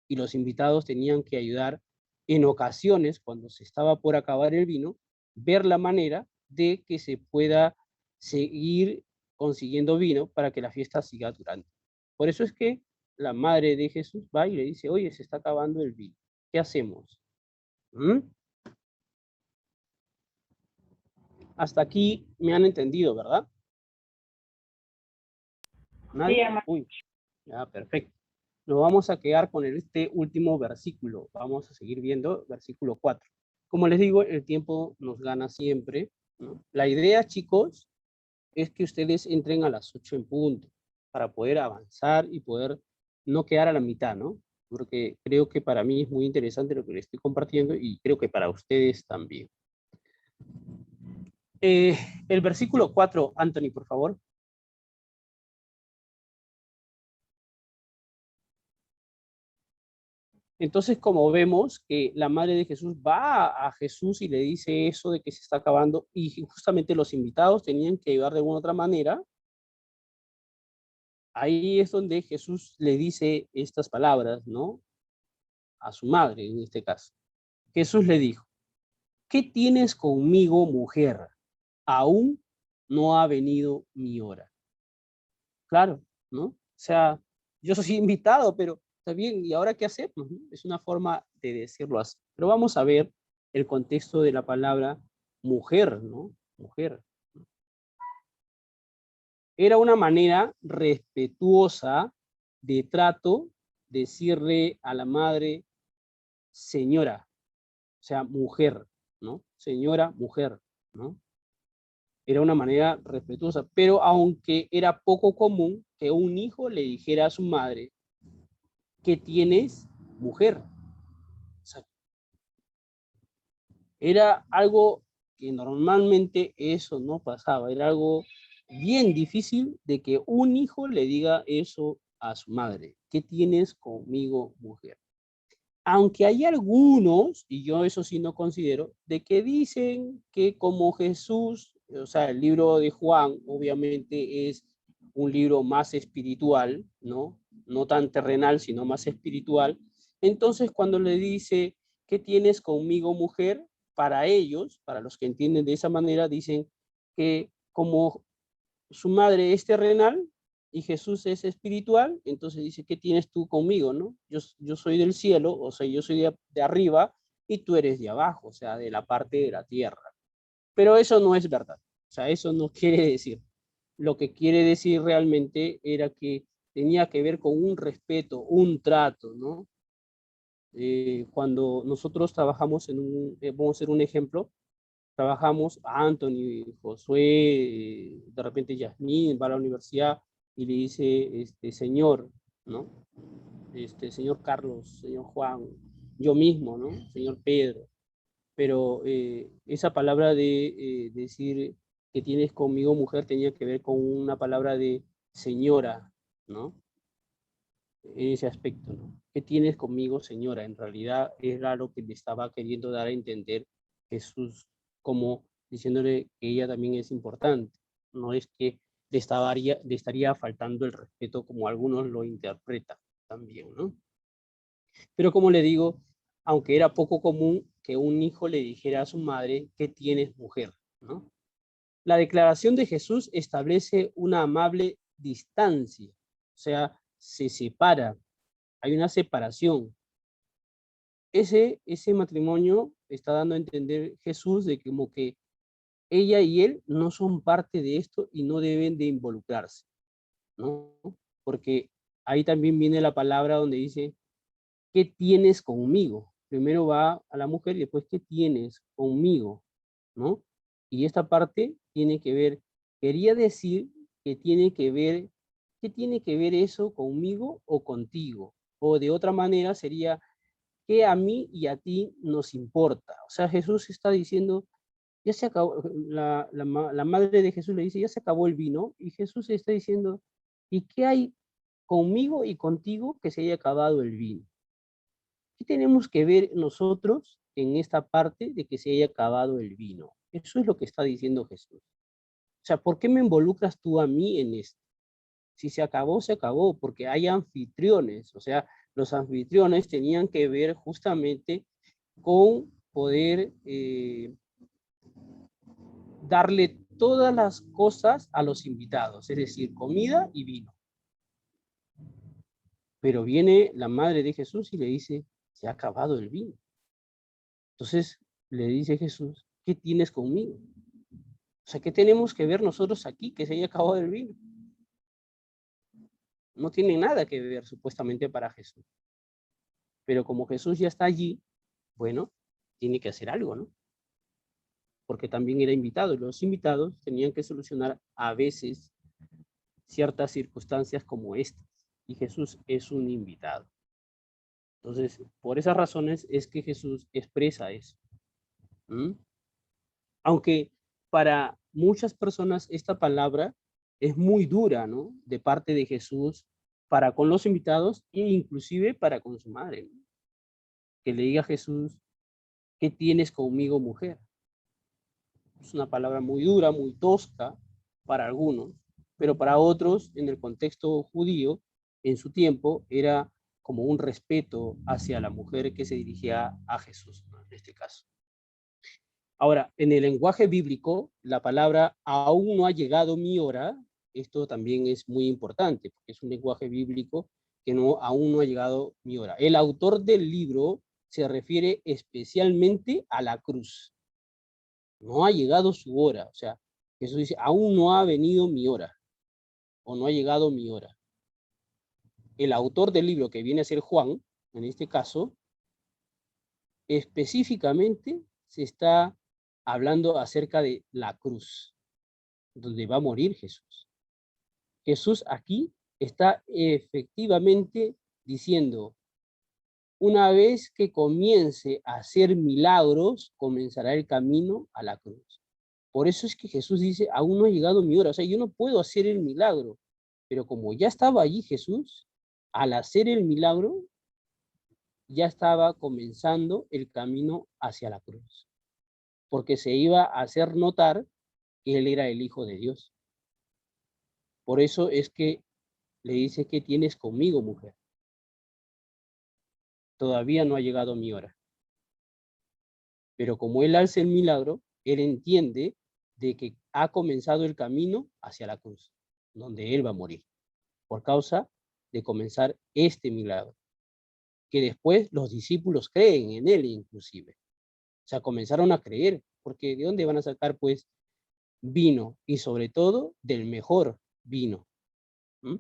y los invitados tenían que ayudar en ocasiones, cuando se estaba por acabar el vino, ver la manera de que se pueda seguir consiguiendo vino para que la fiesta siga durando. Por eso es que la madre de Jesús va y le dice, oye, se está acabando el vino. ¿Qué hacemos? ¿Mm? Hasta aquí me han entendido, ¿verdad? ¿Nadie? Sí, hermano. Uy, ya, perfecto. Nos vamos a quedar con este último versículo. Vamos a seguir viendo versículo 4. Como les digo, el tiempo nos gana siempre, ¿no? La idea, chicos, es que ustedes entren a las 8 en punto para poder avanzar y poder no quedar a la mitad, ¿no? Porque creo que para mí es muy interesante lo que les estoy compartiendo y creo que para ustedes también. El versículo 4, Anthony, por favor. Entonces, como vemos que la madre de Jesús va a Jesús y le dice eso de que se está acabando, y justamente los invitados tenían que ayudar de alguna otra manera, ahí es donde Jesús le dice estas palabras, ¿no? A su madre, en este caso. Jesús le dijo, ¿qué tienes conmigo, mujer? Aún no ha venido mi hora. Claro, ¿no? O sea, yo soy invitado, pero está bien, ¿y ahora qué hacemos? ¿No? Es una forma de decirlo así. Pero vamos a ver el contexto de la palabra mujer, ¿no? Mujer. Era una manera respetuosa de trato decirle a la madre señora, o sea, mujer, ¿no? Señora, mujer, ¿no? Era una manera respetuosa, pero aunque era poco común que un hijo le dijera a su madre, ¿qué tienes, mujer? O sea, era algo que normalmente eso no pasaba, era algo bien difícil de que un hijo le diga eso a su madre, ¿qué tienes conmigo, mujer? Aunque hay algunos, y yo eso sí no considero, de que dicen que como Jesús, o sea, el libro de Juan obviamente es un libro más espiritual, ¿no? No tan terrenal, sino más espiritual. Entonces, cuando le dice, ¿qué tienes conmigo, mujer? Para ellos, para los que entienden de esa manera, dicen que como su madre es terrenal y Jesús es espiritual, entonces dice, ¿qué tienes tú conmigo, no? Yo soy del cielo, o sea, yo soy de arriba y tú eres de abajo, o sea, de la parte de la tierra. Pero eso no es verdad, o sea, eso no quiere decir. Lo que quiere decir realmente era que tenía que ver con un respeto, un trato, ¿no? Cuando nosotros trabajamos vamos a hacer un ejemplo, trabajamos a Anthony, Josué, de repente Yasmín va a la universidad y le dice, señor, ¿no? Señor Carlos, señor Juan, yo mismo, ¿no? Señor Pedro. Pero esa palabra de decir que tienes conmigo mujer tenía que ver con una palabra de señora, ¿no? En ese aspecto, ¿no? ¿Qué tienes conmigo, señora? En realidad era lo que le estaba queriendo dar a entender Jesús, como diciéndole que ella también es importante. No es que le estaría faltando el respeto como algunos lo interpretan también, ¿no? Pero como le digo, aunque era poco común que un hijo le dijera a su madre, ¿qué tienes, mujer? ¿No? La declaración de Jesús establece una amable distancia, o sea, se separa, hay una separación. Ese matrimonio está dando a entender Jesús de que como que ella y él no son parte de esto y no deben de involucrarse, ¿no? Porque ahí también viene la palabra donde dice, ¿qué tienes conmigo? primero va a la mujer y después, ¿qué tienes conmigo? ¿No? Y esta parte tiene que ver, quería decir que tiene que ver, ¿qué tiene que ver eso conmigo o contigo? O de otra manera sería, ¿qué a mí y a ti nos importa? O sea, Jesús está diciendo, ya se acabó, la madre de Jesús le dice, ya se acabó el vino, y Jesús está diciendo, ¿y qué hay conmigo y contigo que se haya acabado el vino? ¿Qué tenemos que ver nosotros en esta parte de que se haya acabado el vino? Eso es lo que está diciendo Jesús. O sea, ¿por qué me involucras tú a mí en esto? Si se acabó, porque hay anfitriones. O sea, los anfitriones tenían que ver justamente con poder darle todas las cosas a los invitados, es decir, comida y vino. Pero viene la madre de Jesús y le dice, se ha acabado el vino. Entonces le dice Jesús, ¿qué tienes conmigo? O sea, ¿qué tenemos que ver nosotros aquí que se haya acabado el vino? No tiene nada que ver supuestamente para Jesús. Pero como Jesús ya está allí, bueno, tiene que hacer algo, ¿no? Porque también era invitado, y los invitados tenían que solucionar a veces ciertas circunstancias como estas, y Jesús es un invitado. Entonces, por esas razones es que Jesús expresa eso. ¿Mm? Aunque para muchas personas esta palabra es muy dura, ¿no? De parte de Jesús para con los invitados e inclusive para con su madre, ¿no? Que le diga a Jesús, ¿qué tienes conmigo, mujer? Es una palabra muy dura, muy tosca para algunos, pero para otros, en el contexto judío, en su tiempo, era como un respeto hacia la mujer que se dirigía a Jesús, ¿no? En este caso. Ahora, en el lenguaje bíblico, la palabra aún no ha llegado mi hora, esto también es muy importante, porque es un lenguaje bíblico que aún no ha llegado mi hora. El autor del libro se refiere especialmente a la cruz. No ha llegado su hora, o sea, Jesús dice, aún no ha venido mi hora, o no ha llegado mi hora. El autor del libro, que viene a ser Juan, en este caso, específicamente se está hablando acerca de la cruz, donde va a morir Jesús. Jesús aquí está efectivamente diciendo, una vez que comience a hacer milagros, comenzará el camino a la cruz. Por eso es que Jesús dice, aún no ha llegado mi hora, o sea, yo no puedo hacer el milagro, pero como ya estaba allí Jesús, al hacer el milagro, ya estaba comenzando el camino hacia la cruz, porque se iba a hacer notar que él era el Hijo de Dios. Por eso es que le dice, ¿qué tienes conmigo, mujer? Todavía no ha llegado mi hora. Pero como él hace el milagro, él entiende de que ha comenzado el camino hacia la cruz, donde él va a morir, por causa de comenzar este milagro, que después los discípulos creen en él inclusive. O sea, comenzaron a creer, porque ¿de dónde van a sacar pues vino? Y sobre todo del mejor vino. ¿Mm?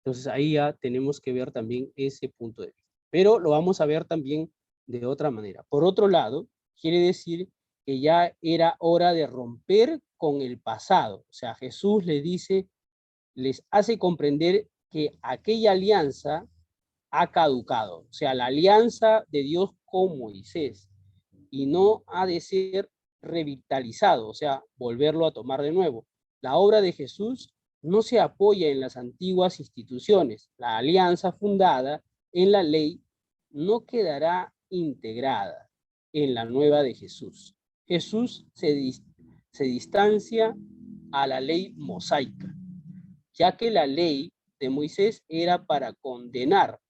Entonces ahí ya tenemos que ver también ese punto de vista. Pero lo vamos a ver también de otra manera. Por otro lado, quiere decir que ya era hora de romper con el pasado. O sea, Jesús les dice, les hace comprender que aquella alianza ha caducado. O sea, la alianza de Dios con Moisés. Y no ha de ser revitalizado, o sea, volverlo a tomar de nuevo. La obra de Jesús no se apoya en las antiguas instituciones. La alianza fundada en la ley no quedará integrada en la nueva de Jesús. Jesús se distancia a la ley mosaica, ya que la ley de Moisés era para condenar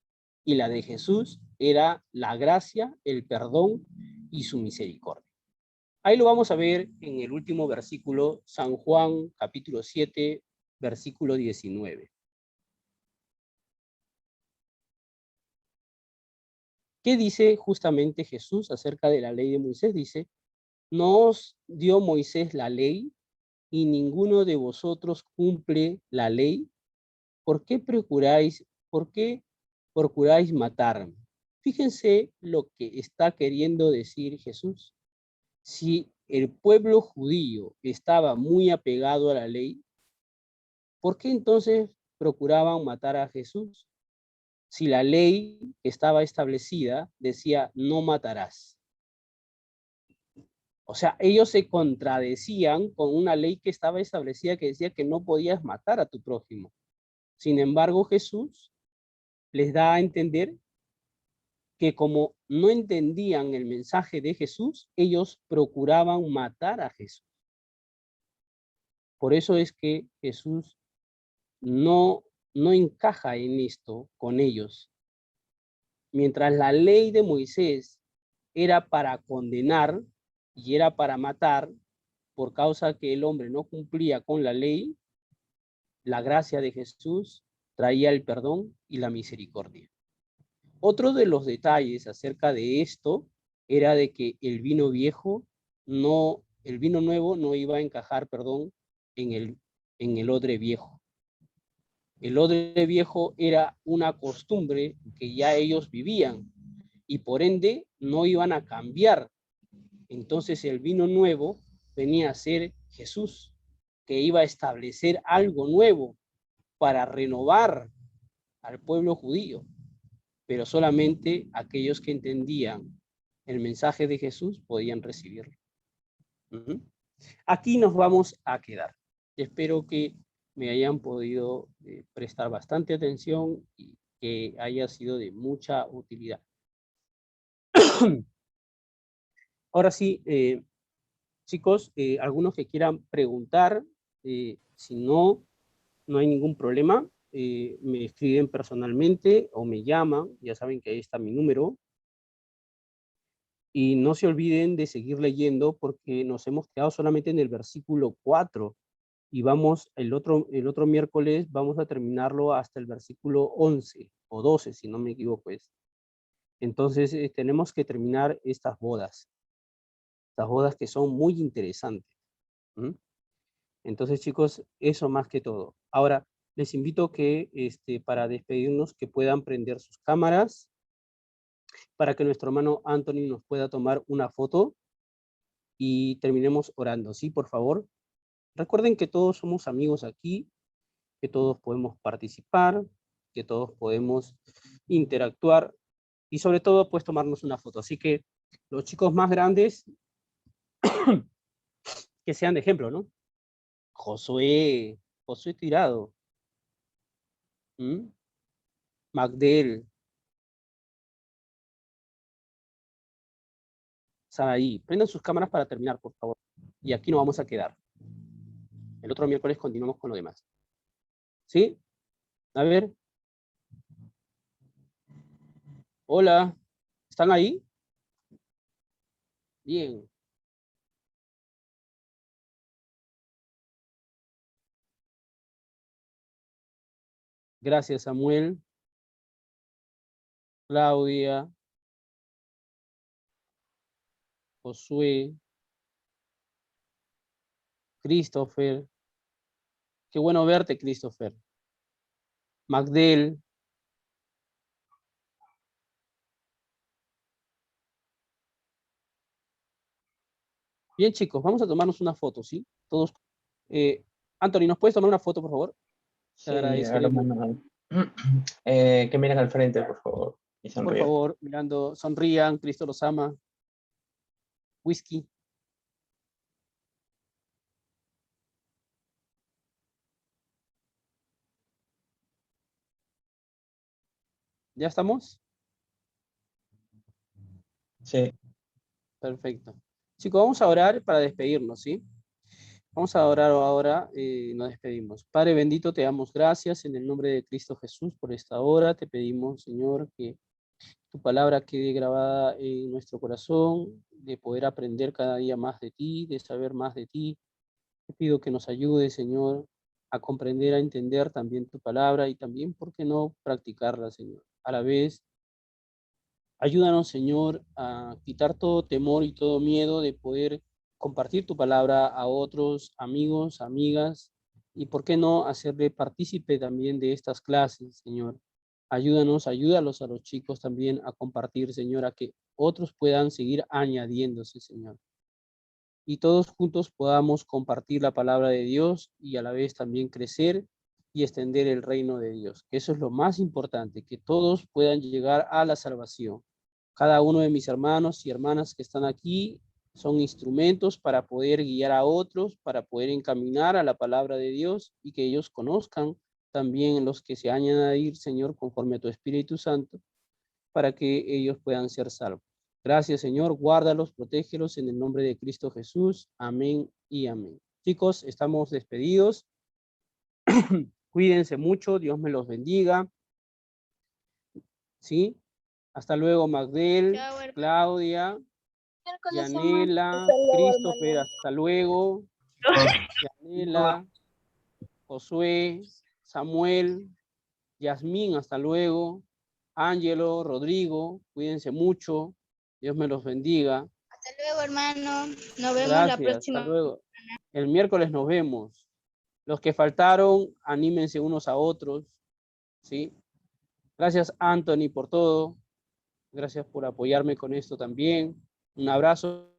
y la de Jesús era la gracia, el perdón y su misericordia. Ahí lo vamos a ver en el último versículo, San Juan, capítulo 7, versículo 19. ¿Qué dice justamente Jesús acerca de la ley de Moisés? Dice, no os dio Moisés la ley y ninguno de vosotros cumple la ley. ¿Por qué procuráis matarme? Fíjense lo que está queriendo decir Jesús. Si el pueblo judío estaba muy apegado a la ley, ¿por qué entonces procuraban matar a Jesús? Si la ley que estaba establecida decía no matarás. O sea, ellos se contradecían con una ley que estaba establecida que decía que no podías matar a tu prójimo. Sin embargo, Jesús les da a entender que como no entendían el mensaje de Jesús, ellos procuraban matar a Jesús. Por eso es que Jesús no encaja en esto con ellos. Mientras la ley de Moisés era para condenar y era para matar, por causa que el hombre no cumplía con la ley, la gracia de Jesús traía el perdón y la misericordia. Otro de los detalles acerca de esto era de que el vino nuevo no iba a encajar, en el odre viejo. El odre viejo era una costumbre que ya ellos vivían y por ende no iban a cambiar. Entonces el vino nuevo venía a ser Jesús, que iba a establecer algo nuevo para renovar al pueblo judío, pero solamente aquellos que entendían el mensaje de Jesús podían recibirlo. Aquí nos vamos a quedar. Espero que me hayan podido prestar bastante atención y que haya sido de mucha utilidad. Ahora sí, chicos, algunos que quieran preguntar, si no hay ningún problema, me escriben personalmente o me llaman, ya saben que ahí está mi número. Y no se olviden de seguir leyendo porque nos hemos quedado solamente en el versículo 4 y vamos, el otro miércoles vamos a terminarlo hasta el versículo 11 o 12, si no me equivoco. Entonces tenemos que terminar estas bodas que son muy interesantes. Entonces, chicos, eso más que todo. Ahora, les invito que para despedirnos que puedan prender sus cámaras para que nuestro hermano Anthony nos pueda tomar una foto y terminemos orando, ¿sí? Por favor. Recuerden que todos somos amigos aquí, que todos podemos participar, que todos podemos interactuar y sobre todo, pues, tomarnos una foto. Así que los chicos más grandes, que sean de ejemplo, ¿no? Josué Tirado. Magdel. Saraí. Prendan sus cámaras para terminar, por favor. Y aquí nos vamos a quedar. El otro miércoles continuamos con lo demás. ¿Sí? A ver. Hola. ¿Están ahí? Bien. Gracias, Samuel. Claudia. Josué. Christopher. Qué bueno verte, Christopher. Magdel. Bien, chicos, vamos a tomarnos una foto, ¿sí? Todos. Anthony, ¿nos puedes tomar una foto, por favor? Sí, ahora que miren al frente, por favor. Y por favor, mirando, sonrían, Cristo los ama. Whisky. ¿Ya estamos? Sí. Perfecto. Chicos, vamos a orar para despedirnos, ¿sí? Vamos a orar ahora y nos despedimos. Padre bendito, te damos gracias en el nombre de Cristo Jesús por esta hora. Te pedimos, Señor, que tu palabra quede grabada en nuestro corazón, de poder aprender cada día más de ti, de saber más de ti. Te pido que nos ayude, Señor, a comprender, a entender también tu palabra y también, ¿por qué no, practicarla, Señor? A la vez, ayúdanos, Señor, a quitar todo temor y todo miedo de poder compartir tu palabra a otros amigos, amigas, y por qué no hacerle partícipe también de estas clases, Señor. Ayúdalos a los chicos también a compartir, Señor, a que otros puedan seguir añadiéndose, Señor. Y todos juntos podamos compartir la palabra de Dios y a la vez también crecer y extender el reino de Dios. Eso es lo más importante, que todos puedan llegar a la salvación. Cada uno de mis hermanos y hermanas que están aquí son instrumentos para poder guiar a otros, para poder encaminar a la palabra de Dios y que ellos conozcan también los que se añadir, Señor, conforme a tu Espíritu Santo, para que ellos puedan ser salvos. Gracias, Señor. Guárdalos, protégelos en el nombre de Cristo Jesús. Amén y amén. Chicos, estamos despedidos. Cuídense mucho. Dios me los bendiga. ¿Sí? Hasta luego, Magdel, Chao, hermano. Claudia, Miércoles, Yanela, hermano. Hasta luego, Christopher, hermano. hasta luego. Yanela, Josué, Samuel, Yasmín, hasta luego. Ángelo, Rodrigo, cuídense mucho. Dios me los bendiga. Hasta luego, hermano. Nos vemos la Gracias, próxima. hasta luego. El miércoles nos vemos. Los que faltaron, anímense unos a otros. ¿Sí? Gracias, Anthony, por todo. Gracias por apoyarme con esto también. Un abrazo.